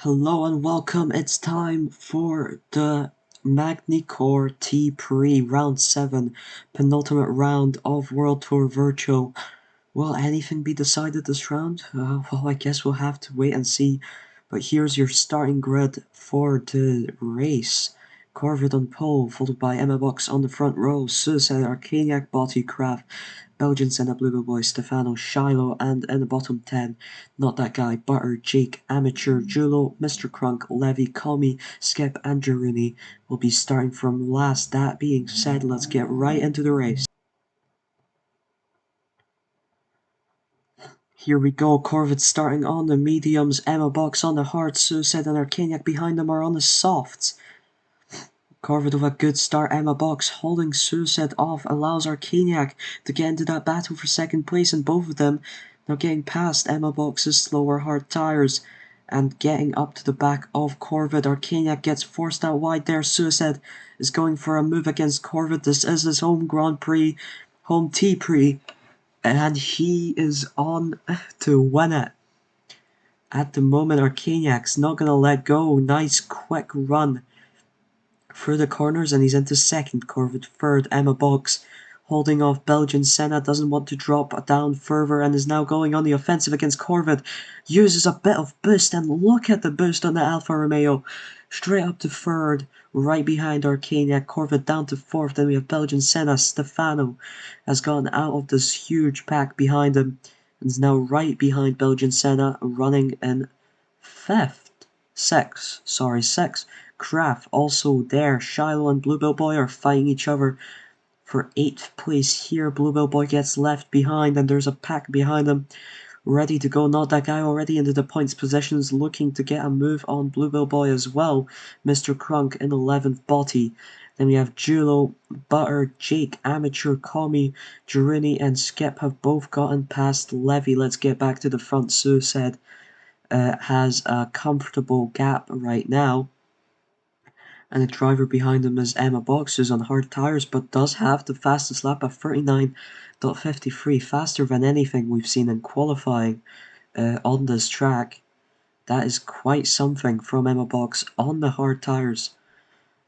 Hello and welcome. It's time for the Magny-Cours T-Prix Round 7, penultimate round of World Tour Virtual. Will anything be decided this round? Well, I guess we'll have to wait and see. But here's your starting grid for the race. Corvid on pole, followed by Emma Box on the front row, Suicide, Arcaniac, Botti, Craft, Belgian Senna, Bluebell Boy, Stefano, Shiloh, and in the bottom 10, Not That Guy, Butter, Jake, Amateur, Julo, Mr. Crunk, Levy, Comey, Skip, and Jeruni will be starting from last. That being said, let's get right into the race. Here we go, Corvid starting on the mediums, Emma Box on the hards, Suicide and Arcaniac behind them are on the softs. Corvid with a good start, Emma Box holding Suicide off allows Arcaniac to get into that battle for second place, and both of them now getting past Emma Box's slower hard tires and getting up to the back of Corvid. Arcaniac gets forced out wide there, Suicide is going for a move against Corvid. This is his home Grand Prix, home T-Prix, and he is on to win it. At the moment, Arcaniac's not going to let go. Nice quick run through the corners, and he's into second. Corvid third. Emma Box holding off Belgian Senna, doesn't want to drop down further and is now going on the offensive against Corvid. Uses a bit of boost, and look at the boost on the Alfa Romeo. Straight up to third, right behind Arcaniac. Corvid down to fourth. Then we have Belgian Senna. Stefano has gone out of this huge pack behind him and is now right behind Belgian Senna, running in sixth. Kraft also there. Shiloh and Bluebell Boy are fighting each other for 8th place here. Bluebell Boy gets left behind, and there's a pack behind him ready to go. Not That Guy already into the points positions, looking to get a move on Bluebell Boy as well. Mr. Crunk in 11th, Botti. Then we have Julo, Butter, Jake, Amateur, Comey, Jeruni, and Skip have both gotten past Levy. Let's get back to the front. Suicide has a comfortable gap right now. And the driver behind him is Emma Box, who's on hard tires, but does have the fastest lap at 39.53, faster than anything we've seen in qualifying on this track. That is quite something from Emma Box on the hard tires.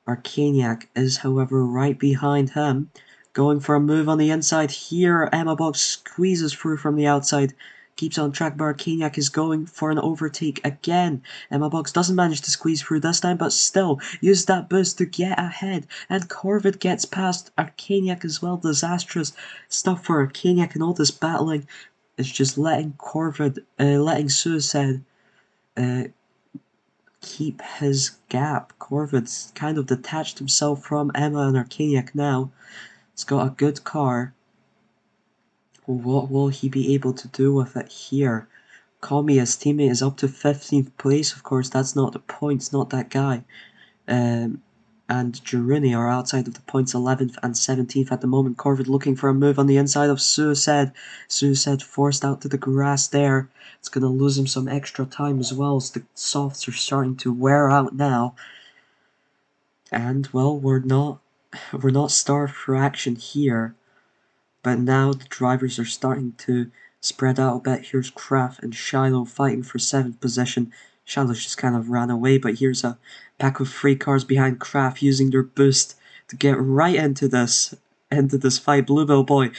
Arcaniac is, however, right behind him, going for a move on the inside here. Emma Box squeezes through from the outside, keeps on track, but Arcaniac is going for an overtake again. Emma Box doesn't manage to squeeze through this time, but still uses that boost to get ahead, and Corvid gets past Arcaniac as well. Disastrous stuff for Arcaniac, and all this battling is just letting letting Suicide keep his gap. Corvid's kind of detached himself from Emma and Arcaniac now. He's got a good car. What will he be able to do with it here? Comey, his teammate, is up to 15th place. Of course, that's not the points, Not That Guy. And Jeruni are outside of the points, 11th and 17th at the moment. Corvid looking for a move on the inside of Suicide. Suicide forced out to the grass there. It's going to lose him some extra time as well, as the softs are starting to wear out now. And, well, we're not starved for action here. But now the drivers are starting to spread out a bit. Here's Kraft and Shiloh fighting for 7th position. Shiloh just kind of ran away, but here's a pack of 3 cars behind Kraft using their boost to get right into this fight. Bluebell Boy,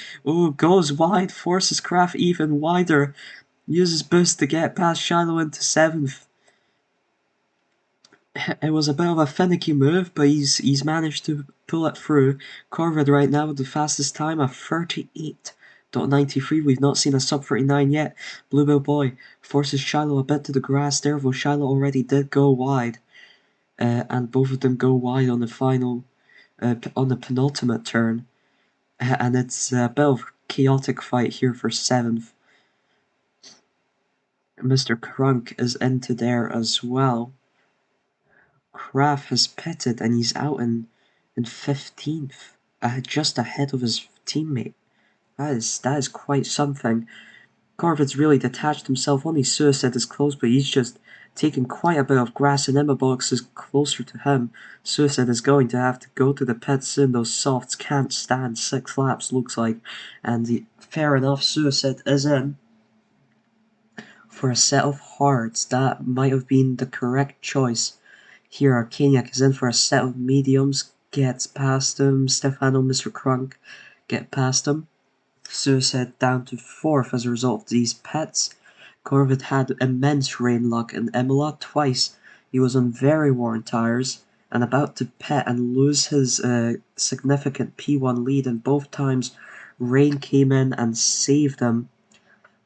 goes wide, forces Kraft even wider, uses boost to get past Shiloh into 7th. It was a bit of a finicky move, but he's managed to pull it through. Corvid right now with the fastest time at 38.93. We've not seen a sub 39 yet. Bluebell Boy forces Shiloh a bit to the grass there, though Shiloh already did go wide. And both of them go wide on the final, on the penultimate turn. And it's a bit of a chaotic fight here for 7th. Mr. Crunk is into there as well. Kraft has pitted and he's out in 15th, just ahead of his teammate. That is quite something. Corvid's really detached himself. Only Suicide is close, but he's just taken quite a bit of grass, and Emma Box is closer to him. Suicide is going to have to go to the pits soon. Those softs can't stand 6 laps, looks like. And fair enough, Suicide is in for a set of hearts. That might have been the correct choice. Here Arcaniac is in for a set of mediums, gets past him. Stefano, Mr. Crunk get past him. Suicide down to 4th as a result of these pets. Corvid had immense rain luck, and Imola twice he was on very worn tires and about to pet and lose his significant P1 lead, and both times rain came in and saved him.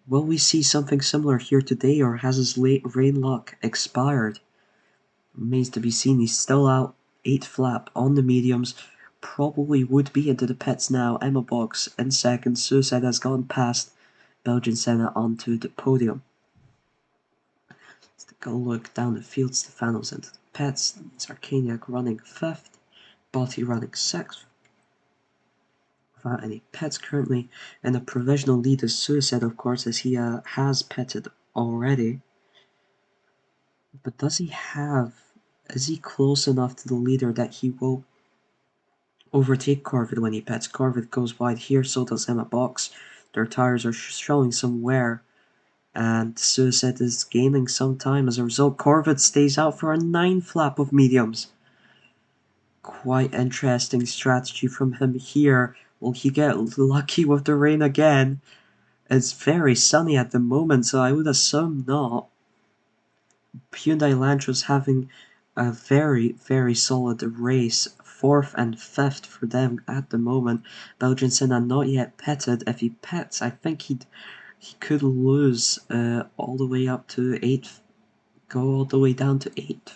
Will we see something similar here today, or has his rain luck expired? Remains to be seen. He's still out 8 flap on the mediums. Probably would be into the pets now. Emma Box in second. Suicide has gone past Belgian Senna onto the podium. Let's take a look down the field. Stefano's into the pets. It's Arcaniac running 5th. Botti running 6th. Without any pets currently. And the provisional lead is Suicide, of course, as he has petted already. But does he have... Is he close enough to the leader that he will overtake Corvid when he pets? Corvid goes wide here, so does Emma Box. Their tires are showing some wear, and Suicide is gaining some time as a result. Corvid stays out for a 9 flap of mediums. Quite interesting strategy from him here. Will he get lucky with the rain again? It's very sunny at the moment, so I would assume not. Hyundai Elantra's having a very, very solid race. 4th and 5th for them at the moment. Belgian Senna not yet petted. If he pets, I think he could lose all the way up to 8th. Go all the way down to 8th.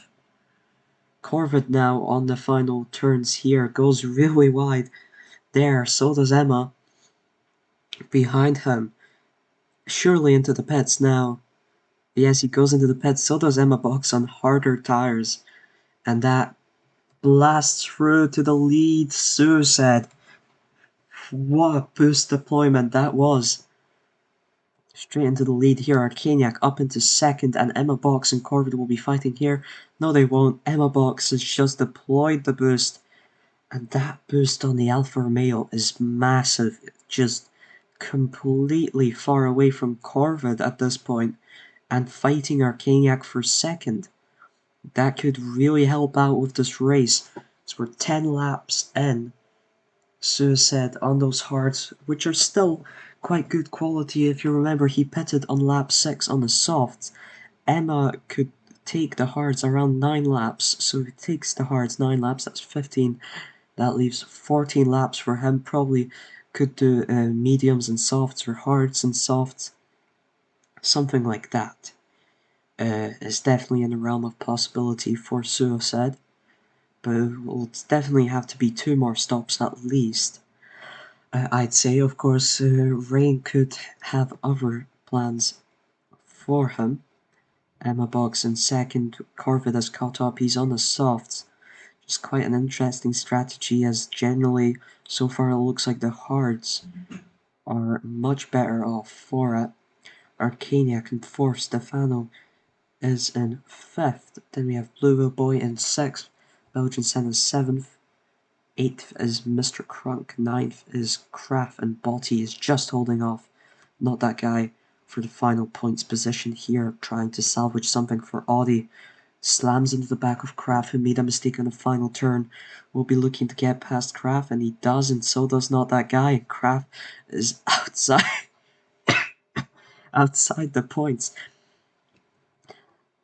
Corvid now on the final turns here. Goes really wide there. So does Emma. Behind him. Surely into the pets now. Yes, he goes into the pits, so does Emma Box on harder tires. And that blasts through to the lead. Suicide. What a boost deployment that was. Straight into the lead here. Arcaniac up into second, and Emma Box and Corvid will be fighting here. No, they won't. Emma Box has just deployed the boost. And that boost on the Alfa Romeo is massive. Just completely far away from Corvid at this point, and fighting Arcaniac for second. That could really help out with this race. So we're 10 laps in. Suicide on those hards, which are still quite good quality. If you remember, he pitted on lap 6 on the softs. Emma could take the hards around 9 laps, so if he takes the hards 9 laps, that's 15. That leaves 14 laps for him. Probably could do mediums and softs, or hards and softs. Something like that. Is definitely in the realm of possibility for Suicide, but it will definitely have to be 2 more stops at least. I'd say, of course, Rain could have other plans for him. Emma Box in second, Corvid has caught up, he's on the softs. Just quite an interesting strategy, as generally, so far it looks like the hards are much better off for it. Arcaniac in 4th, Stefano is in 5th. Then we have Blue Whale Boy in 6th. Belgian Senna 7th. 8th is Mr. Crunk. 9th is Kraft, and Botti is just holding off. Not that guy for the final points position here, trying to salvage something for Audi. Slams into the back of Kraft, who made a mistake on the final turn. Will be looking to get past Kraft, and he does, and so does not that guy. Kraft is outside outside the points.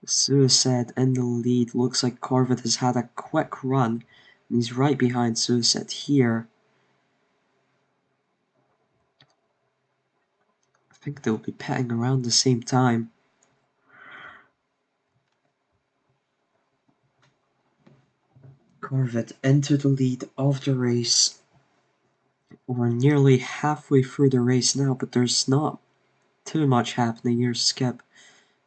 Suicide in the lead. Looks like Corvid has had a quick run, and he's right behind Suicide here. I think they'll be petting around the same time. Corvid into the lead of the race. We're nearly halfway through the race now, but there's not too much happening here. Skip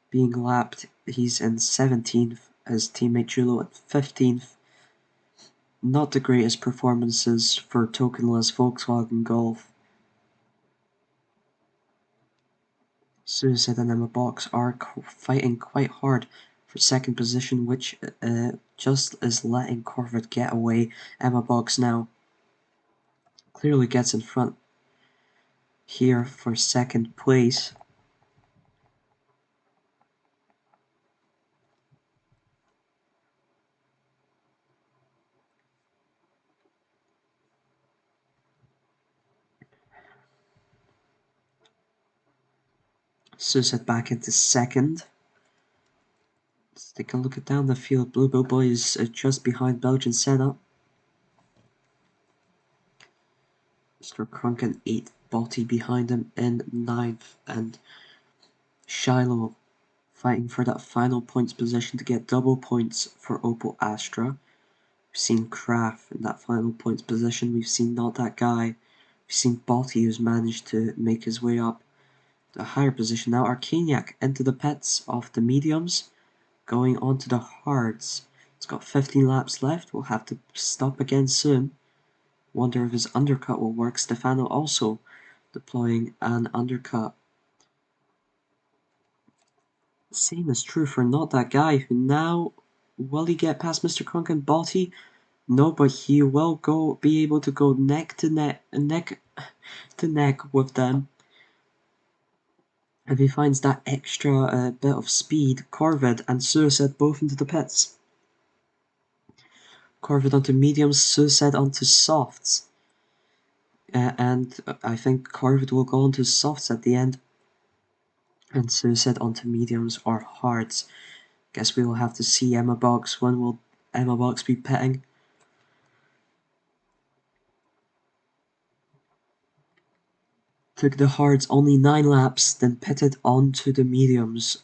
being lapped. He's in 17th, his teammate Julo at 15th. Not the greatest performances for tokenless Volkswagen Golf. Suicide and Emma Box are fighting quite hard for second position, which just is letting Corvid get away. Emma Box now clearly gets in front here for second place. Suicide back into second. Let's take a look at down the field. Bluebell Boy is just behind Belgian Senna. Mr. Krunken 8th, Balti behind him in 9th, and Shiloh fighting for that final points position to get double points for Opel Astra. We've seen Kraft in that final points position. We've seen Not That Guy. We've seen Balti, who's managed to make his way up to a higher position. Now Arcaniac into the pits of the mediums, going on to the hards. It's got 15 laps left. We'll have to stop again soon. Wonder if his undercut will work. Stefano also deploying an undercut. Same is true for Not That Guy, who now, will he get past Mr. Crunk and Balti? No, but he will be able to go neck to neck with them. If he finds that extra bit of speed, Corvid and Suicide both into the pits. Corvid onto mediums, Suicide onto softs. And I think Corvid will go onto softs at the end. And Suicide onto mediums or hards. Guess we will have to see Emma Box. When will Emma Box be pitting? Took the hards only 9 laps, then pitted onto the mediums.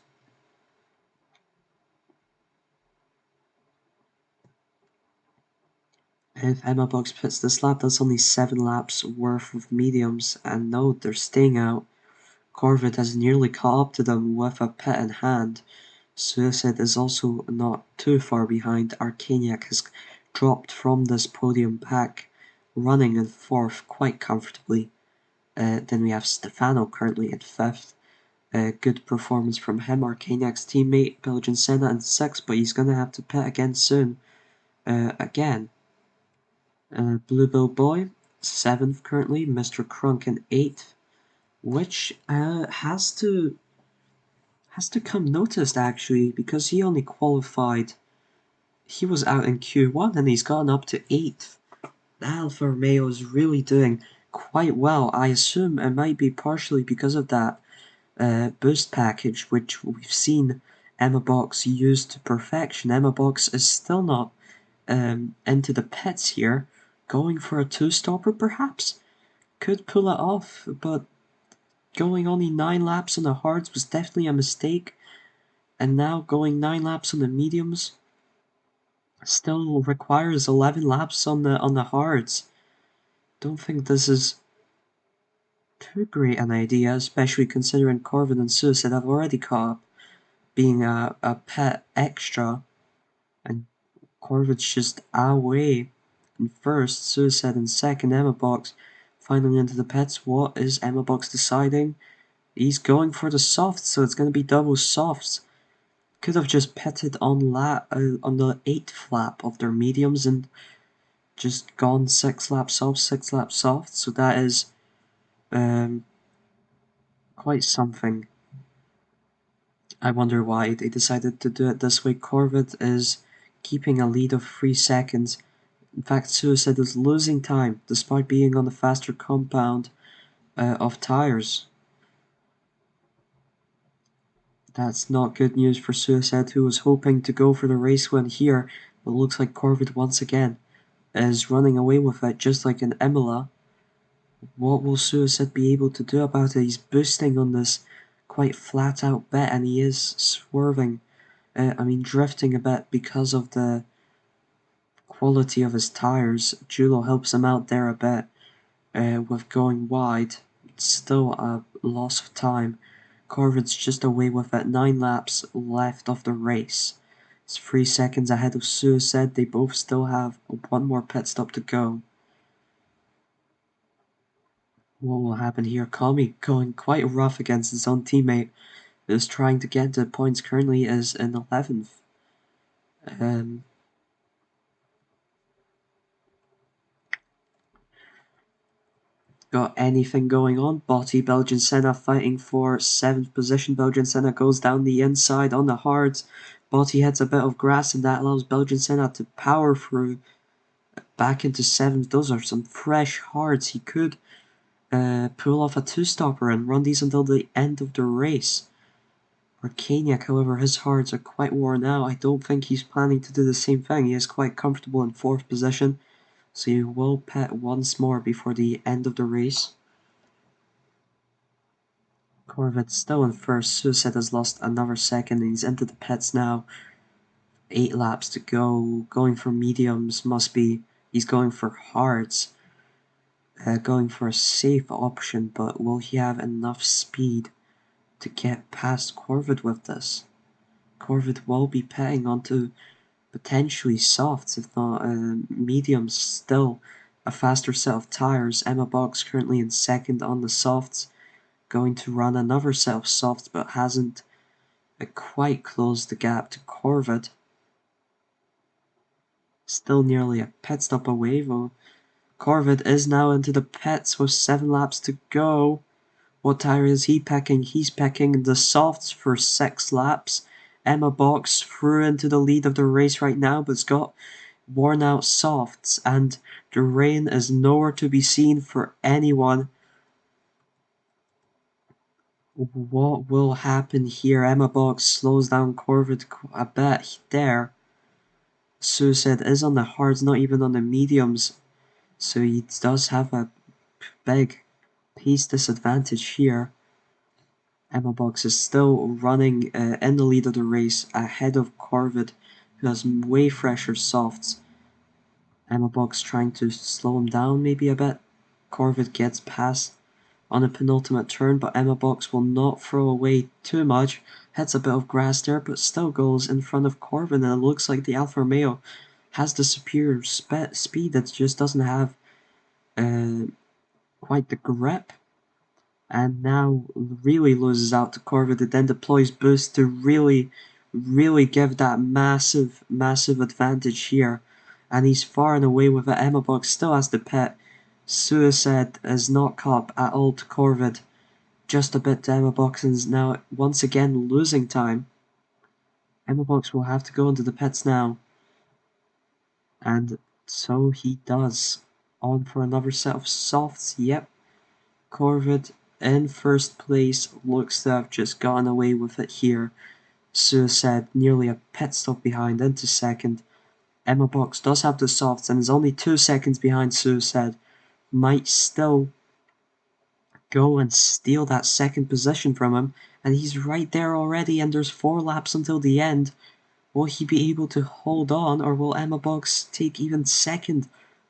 If Emma Box pits this lap, that's only 7 laps worth of mediums, and no, they're staying out. Corvid has nearly caught up to them with a pit in hand. Suicide is also not too far behind. Arcaniac has dropped from this podium pack, running in 4th quite comfortably. Then we have Stefano currently in 5th. Good performance from him. Arcaniac's teammate, Belgian Senna, in 6th, but he's gonna have to pit again soon. Again. Bluebell Boy, 7th currently. Mr. Crunk in 8th, which has to come noticed actually, because he only qualified. He was out in Q1 and he's gone up to 8th. Alfa Romeo is really doing quite well. I assume it might be partially because of that boost package, which we've seen Emma Box use to perfection. Emma Box is still not into the pits here, going for a 2-stopper perhaps? Could pull it off, but going only 9 laps on the hards was definitely a mistake, and now going 9 laps on the mediums still requires 11 laps on the hards. Don't think this is too great an idea, especially considering Corvin and Suicide have already caught up, being a pet extra, and Corvin's just away in 1st, Suicide in 2nd, Emma Box finally into the pits. What is Emma Box deciding? He's going for the softs, so it's going to be double softs. Could have just pitted on the 8th lap of their mediums and just gone 6 laps off, 6 laps soft. So that is quite something. I wonder why they decided to do it this way. Corvid is keeping a lead of 3 seconds. In fact, Suicide is losing time despite being on the faster compound of tires. That's not good news for Suicide, who was hoping to go for the race win here, but looks like Corvid once again is running away with it, just like in Imola. What will Suicide be able to do about it? He's boosting on this quite flat out bit, and he is swerving, drifting a bit because of the quality of his tires. Julo helps him out there a bit with going wide. It's still a loss of time. Corvid's just away with it. 9 laps left of the race. It's 3 seconds ahead of Suicide. They both still have 1 more pit stop to go. What will happen here? Kami going quite rough against his own teammate, who's trying to get the points. Currently is in 11th. Got anything going on? Botti, Belgian Senna fighting for 7th position. Belgian Senna goes down the inside on the hards. Botti hits a bit of grass, and that allows Belgian Senna to power through back into 7th. Those are some fresh hards. He could pull off a 2-stopper and run these until the end of the race. Arcaniac, however, his hards are quite worn out. I don't think he's planning to do the same thing. He is quite comfortable in 4th position, so he will pit once more before the end of the race. Corvette still in 1st. Suicide has lost another second and he's into the pits now. 8 laps to go. Going for mediums must be... He's going for hards. Going for a safe option, but will he have enough speed to get past Corvette with this? Corvette will be pitting onto potentially softs, if not mediums. Still a faster set of tires. Emma Box currently in 2nd on the softs, going to run another set of softs, but hasn't quite closed the gap to Corvette. Still nearly a pit stop away though. Corvette is now into the pits with 7 laps to go. What tire is he picking? He's picking the softs for 6 laps. Emma Box through into the lead of the race right now, but's got worn out softs, and the rain is nowhere to be seen for anyone. What will happen here? Emma Box slows down Corvette a bit there. Suicide is on the hards, not even on the mediums, so he does have a big pace disadvantage here. Emma Box is still running in the lead of the race ahead of Corvette, who has way fresher softs. Emma Box trying to slow him down maybe a bit. Corvette gets past on a penultimate turn, but Emma Box will not throw away too much. Hits a bit of grass there, but still goes in front of Corvette, and it looks like the Alfa Romeo has the superior speed. It just doesn't have quite the grip. And now really loses out to Corvette. It then deploys boost to really give that massive advantage here. And he's far and away with it. Emma Box still has the pit. Suicide is not caught at all to Corvette. Just a bit to Emma Box, and is now once again losing time. Emma Box will have to go into the pits now. And so he does. On for another set of softs. Yep. Corvette in 1st place, looks to have just gotten away with it here. Suicide nearly a pit stop behind into 2nd. Emma Box does have the softs and is only 2 seconds behind Suicide. Might still go and steal that 2nd position from him, and he's right there already, and there's 4 laps until the end. Will he be able to hold on, or will Emma Box take even 2nd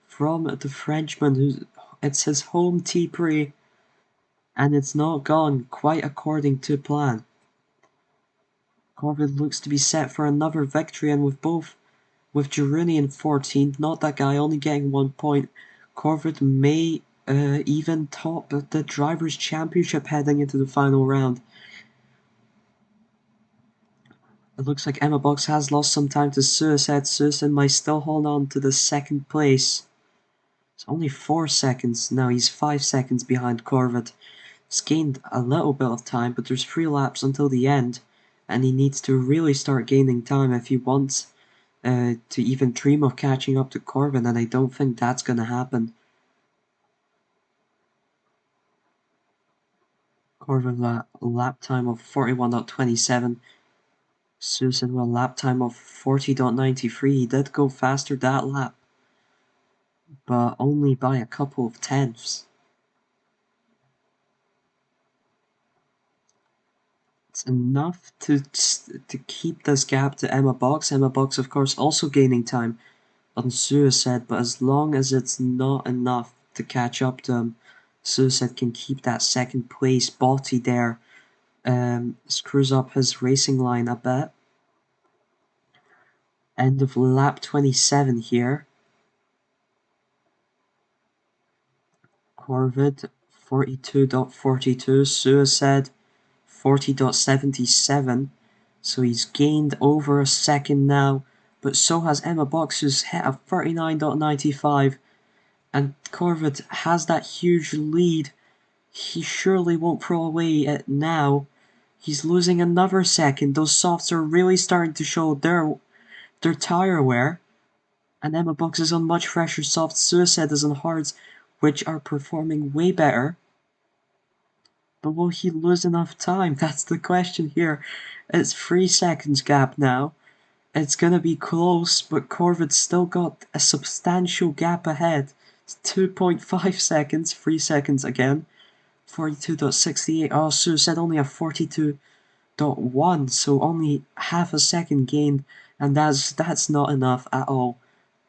from the Frenchman? It's his home T-Prix, and it's not gone quite according to plan. Corvette looks to be set for another victory, and with Giruni in 14th, not that guy, only getting 1 point, Corvette may even top the Drivers' Championship heading into the final round. It looks like Emma Box has lost some time to Suicide. Suicide might still hold on to the 2nd place. It's only 4 seconds. Now he's 5 seconds behind Corvette. He's gained a little bit of time, but there's 3 laps until the end, and he needs to really start gaining time if he wants to even dream of catching up to Corvette, and I don't think that's going to happen. Corvette lap time of 41.27. Susan with a lap time of 40.93. He did go faster that lap, but only by a couple of tenths. It's enough to keep this gap to Emma Box. Emma Box, of course, also gaining time on Suicide, but as long as it's not enough to catch up to him, Suicide can keep that 2nd place. Botti there screws up his racing line a bit. End of lap 27 here. Corvette 42.42, Suicide 40.77, so he's gained over a second now, but so has Emma Box, who's hit a 39.95, and Corvette has that huge lead. He surely won't throw away it now. He's losing another second. Those softs are really starting to show their tire wear, and Emma Box is on much fresher softs. Suicide is on hards, which are performing way better. But will he lose enough time? That's the question here. It's 3 seconds gap now. It's gonna be close, but Corvid's still got a substantial gap ahead. It's 2.5 seconds, 3 seconds again. 42.68. Oh, so said only a 42.1, so only half a second gained, and that's not enough at all.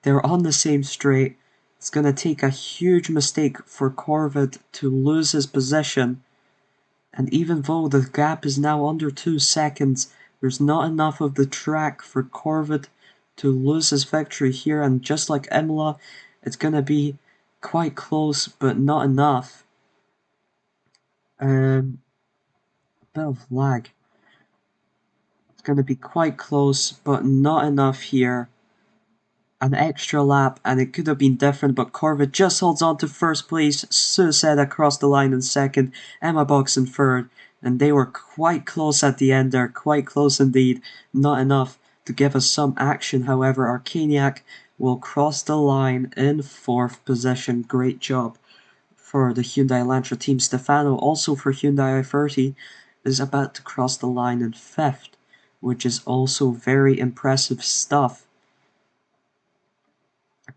They're on the same straight. It's gonna take a huge mistake for Corvid to lose his position. And even though the gap is now under 2 seconds, there's not enough of the track for Corvid to lose his victory here, and just like Imola, it's gonna be quite close, but not enough. Bit of lag. It's gonna be quite close, but not enough here. An extra lap, and it could have been different, but Corvid just holds on to first place. Suicide across the line in second, Emma Box in third, and they were quite close at the end there, quite close indeed. Not enough to give us some action, however. Arcaniac will cross the line in fourth position. Great job for the Hyundai Elantra team. Stefano, also for Hyundai i30, is about to cross the line in fifth, which is also very impressive stuff.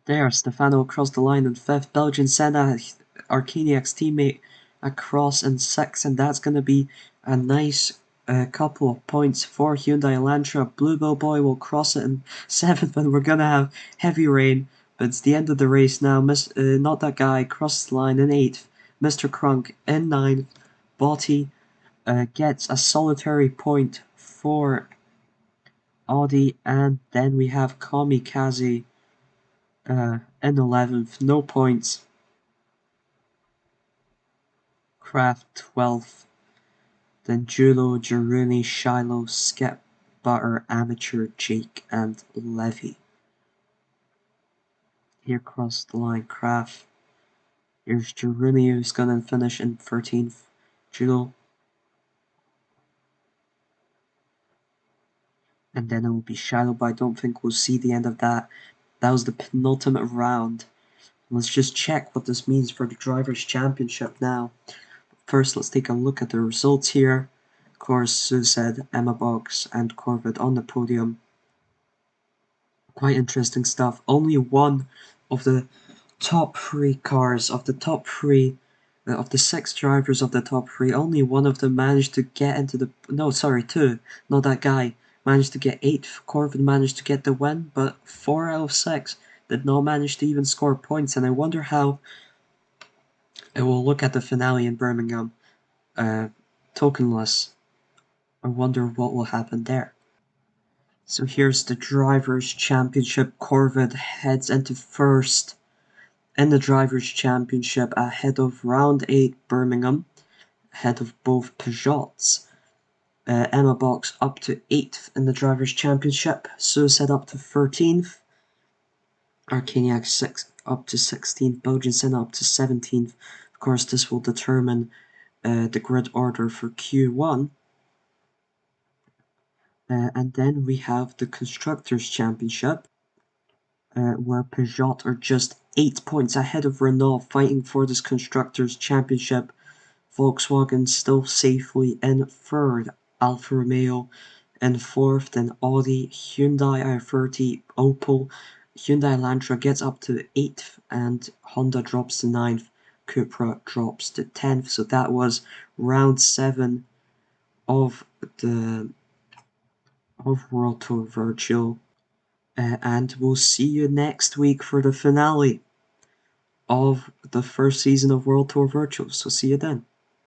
There, Stefano across the line in fifth. Belgian Senna, Arcaniac's teammate, across in sixth, and that's going to be a nice couple of points for Hyundai Elantra. Bluebell Boy will cross it in seventh, and we're going to have heavy rain. But it's the end of the race now. Not that guy crosses the line in eighth. Mr. Crunk in ninth. Botti gets a solitary point for Audi, and then we have Kamikaze in 11th, no points. Kraft 12th. Then Julo, Jaruni, Shiloh, Skip, Butter, Amateur, Jake, and Levy. Here across the line, Kraft. Here's Jaruni, who's going to finish in 13th. Julo. And then it will be Shiloh, but I don't think we'll see the end of that. That was the penultimate round. Let's just check what this means for the Drivers' Championship now. First, let's take a look at the results here. Of course, Suicide, Emma Box, and Corvid on the podium. Quite interesting stuff. Only one of the top three cars, of the top three, of the 6 drivers of the top 3, only one of them managed to get into the... No, sorry, 2. Not that guy. Managed to get 8th. Corvid managed to get the win, but 4 out of 6 did not manage to even score points, and I wonder how it will look at the finale in Birmingham. Tokenless. I wonder what will happen there. So here's the Drivers' Championship. Corvid heads into first in the Drivers' Championship ahead of Round 8 Birmingham, ahead of both Peugeots. Emma Box up to 8th in the Drivers' Championship. Suicide up to 13th. Arcaniac up to 16th. Belgian Senna up to 17th. Of course, this will determine the grid order for Q1. And then we have the Constructors' Championship, where Peugeot are just 8 points ahead of Renault fighting for this Constructors' Championship. Volkswagen still safely in third, Alfa Romeo in fourth, then Audi, Hyundai i30, Opel, Hyundai Elantra gets up to 8th, and Honda drops to 9th, Cupra drops to 10th. So that was round 7 of World Tour Virtual, and we'll see you next week for the finale of the first season of World Tour Virtual. So see you then.